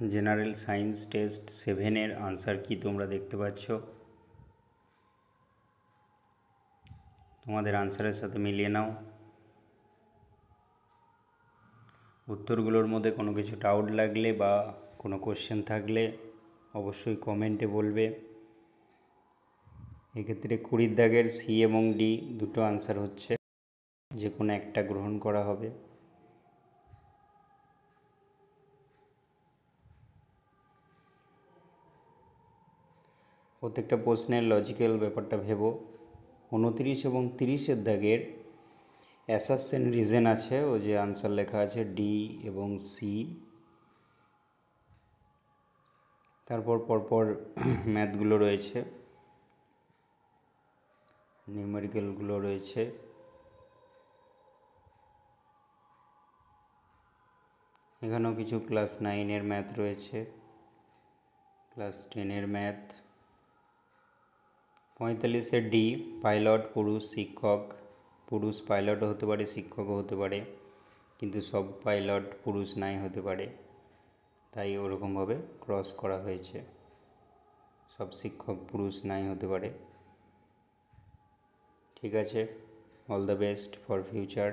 General science test 7-এর answer কি তোমরা দেখতে পাচ্ছ। তোমাদের আনসারের সাথে মিলিয়ে নাও। উত্তরগুলোর মধ্যে কোনো কিছু ডাউট লাগলে বা কোনো কোশ্চেন থাকলে অবশ্যই কমেন্টে বলবে। এক্ষেত্রে 20 দাগের সি এবং ডি দুটো আনসার হচ্ছে, যে কোনো একটা গ্রহণ করা হবে। প্রত্যেকটা প্রশ্নের লজিক্যাল ব্যাপারটা ভেবো। 29 এবং 30-এর দাগের অ্যাসারশন রিজন আছে, ও যে আনসার লেখা আছে ডি এবং সি। তারপর পরপর ম্যাথগুলো রয়েছে, নিউমেরিক্যালগুলো রয়েছে। এখানেও কিছু ক্লাস 9-এর ম্যাথ রয়েছে, ক্লাস 10-এর ম্যাথ। 45-এর ডি পাইলট পুরুষ শিক্ষক। পুরুষ পাইলটও হতে পারে, শিক্ষকও হতে পারে, কিন্তু সব পাইলট পুরুষ নাই হতে পারে, তাই ওরকমভাবে ক্রস করা হয়েছে। সব শিক্ষক পুরুষ নাই হতে পারে। ঠিক আছে, all the best for future.